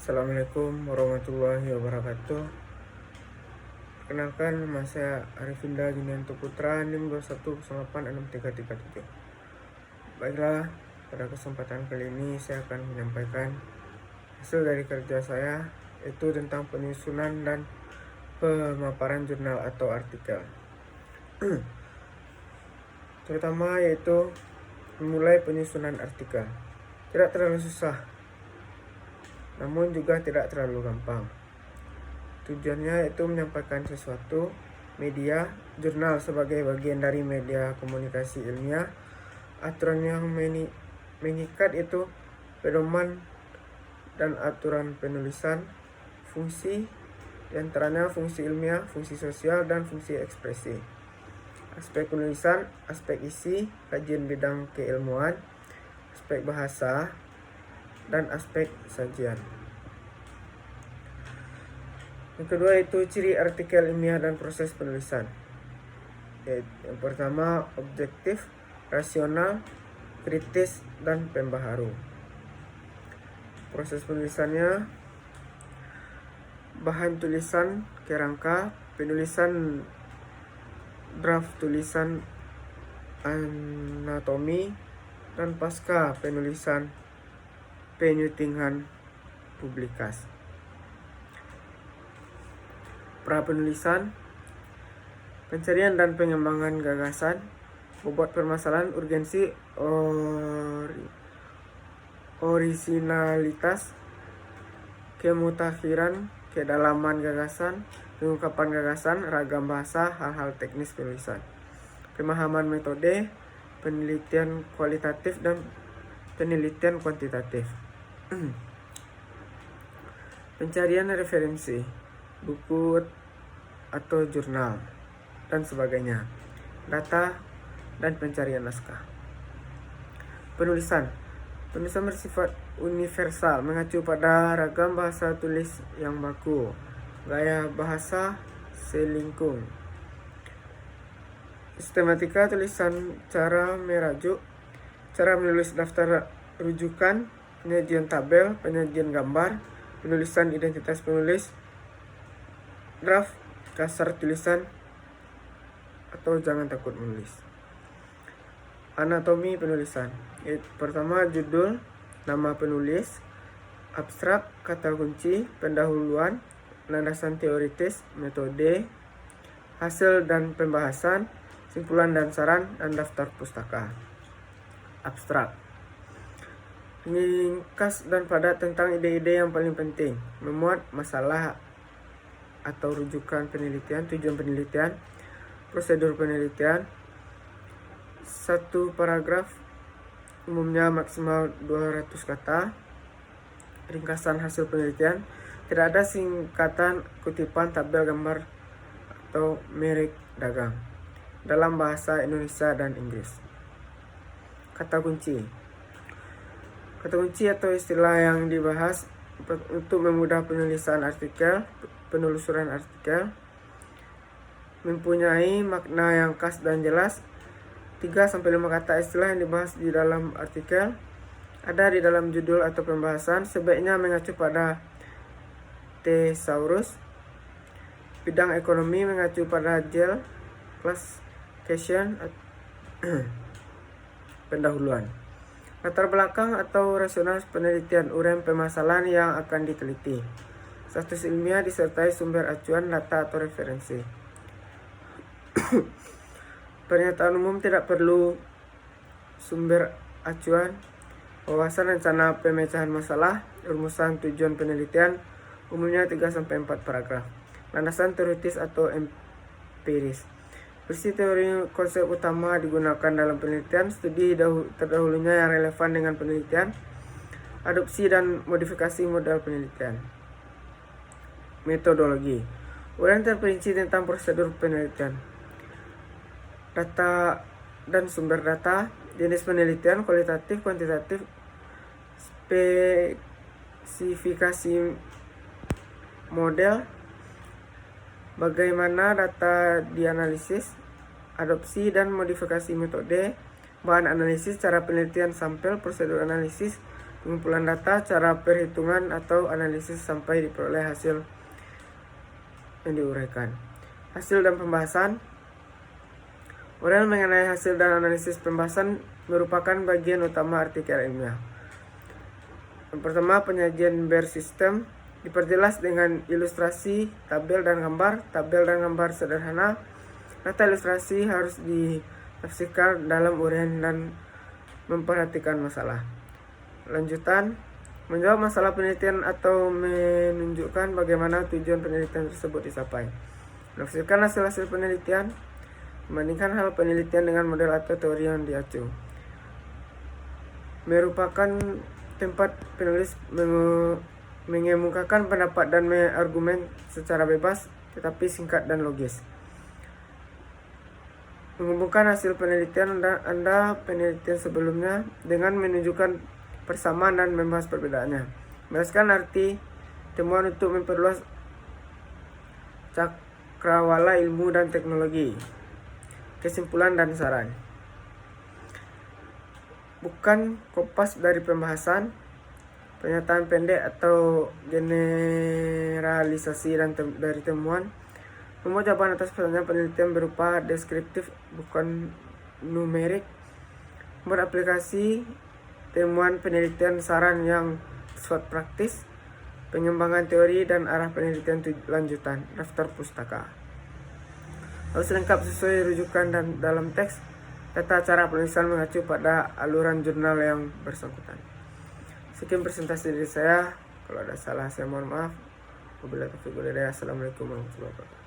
Assalamualaikum warahmatullahi wabarakatuh. Perkenalkan, nama saya Arifinda Junianto Putra, NIM 21086337. Baiklah, pada kesempatan kali ini saya akan menyampaikan hasil dari kerja saya, yaitu tentang penyusunan dan pemaparan jurnal atau artikel. Terutama yaitu memulai penyusunan artikel. Tidak terlalu susah, namun juga tidak terlalu gampang. Tujuannya yaitu menyampaikan sesuatu media, jurnal sebagai bagian dari media komunikasi ilmiah. Aturan yang mengikat itu pedoman dan aturan penulisan, fungsi, diantaranya fungsi ilmiah, fungsi sosial, dan fungsi ekspresi. Aspek penulisan, aspek isi, kajian bidang keilmuan, aspek bahasa, dan aspek sajian. Yang kedua itu ciri artikel ilmiah dan proses penulisan. Yang pertama, objektif, rasional, kritis, dan pembaharu. Proses penulisannya: bahan tulisan, kerangka, penulisan draft tulisan anatomi, dan pasca penulisan penyutingan publikasi. Pra penulisan, pencarian dan pengembangan gagasan, bobot permasalahan, urgensi, orisinalitas, kemutakhiran, kedalaman gagasan, pengungkapan gagasan, ragam bahasa, hal-hal teknis penulisan. Pemahaman metode, penelitian kualitatif dan penelitian kuantitatif. Pencarian referensi, buku atau jurnal, dan sebagainya. Data dan pencarian naskah. Penulisan bersifat universal, mengacu pada ragam bahasa tulis yang baku, gaya bahasa selingkung, sistematika tulisan, cara merajuk, cara menulis daftar rujukan, penyajian tabel, penyajian gambar, penulisan identitas penulis, draft, kasar tulisan, atau jangan takut menulis. Anatomi penulisan. Pertama, judul, nama penulis, abstrak, kata kunci, pendahuluan, landasan teoritis, metode, hasil dan pembahasan, simpulan dan saran, dan daftar pustaka. Abstrak, ringkas dan padat tentang ide-ide yang paling penting, memuat masalah atau rujukan penelitian, tujuan penelitian, prosedur penelitian. Satu paragraf, umumnya maksimal 200 kata. Ringkasan hasil penelitian, tidak ada singkatan, kutipan, tabel, gambar, atau merek dagang, dalam bahasa Indonesia dan Inggris. Kata kunci. Kata kunci atau istilah yang dibahas untuk memudahkan penulisan artikel, penelusuran artikel, mempunyai makna yang khas dan jelas. 3-5 kata istilah yang dibahas di dalam artikel ada di dalam judul atau pembahasan, sebaiknya mengacu pada thesaurus. Bidang ekonomi mengacu pada JEL, classification, pendahuluan. Latar belakang atau rasional penelitian, uraian permasalahan yang akan diteliti. Status ilmiah disertai sumber acuan, data atau referensi. Pernyataan umum, tidak perlu sumber acuan. Wawasan rencana pemecahan masalah, rumusan tujuan penelitian, umumnya 3-4 paragraf. Landasan teoritis atau empiris. Versi teori konsep utama digunakan dalam penelitian, studi terdahulunya yang relevan dengan penelitian, adopsi dan modifikasi modal penelitian. Metodologi, uraian terperinci tentang prosedur penelitian. Data dan sumber data, jenis penelitian, kualitatif, kuantitatif, spesifikasi model, bagaimana data dianalisis, adopsi dan modifikasi metode, bahan analisis, cara penelitian sampel, prosedur analisis, pengumpulan data, cara perhitungan atau analisis sampai diperoleh hasil yang diuraikan. Hasil dan pembahasan. Uraian mengenai hasil dan analisis pembahasan merupakan bagian utama artikel ilmiah. Yang pertama, penyajian bersistem diperjelas dengan ilustrasi, tabel dan gambar. Tabel dan gambar sederhana. Data ilustrasi harus ditafsirkan dalam uraian dan memperhatikan masalah. Lanjutan, menjawab masalah penelitian atau menunjukkan bagaimana tujuan penelitian tersebut dicapai. Menafsirkan hasil-hasil penelitian, membandingkan hal penelitian dengan model atau teori yang diacu. Merupakan tempat penulis mengemukakan pendapat dan argumen secara bebas, tetapi singkat dan logis. Mengumpulkan hasil penelitian Anda penelitian sebelumnya dengan menunjukkan persamaan dan membahas perbedaannya. Menjelaskan arti temuan untuk memperluas cakrawala ilmu dan teknologi. Kesimpulan dan saran. Bukan kopas dari pembahasan, pernyataan pendek atau generalisasi dari temuan. Membuat jawaban atas pertanyaan penelitian berupa deskriptif, bukan numerik. Membuat aplikasi temuan penelitian, saran yang bersifat praktis, pengembangan teori dan arah penelitian lanjutan. Daftar pustaka harus lengkap sesuai rujukan dan dalam teks. Tata cara penulisan mengacu pada aluran jurnal yang bersangkutan. Sekian presentasi dari saya. Kalau ada salah saya mohon maaf. Wabillahi taufiq wal hidayah. Assalamualaikum warahmatullahi wabarakatuh.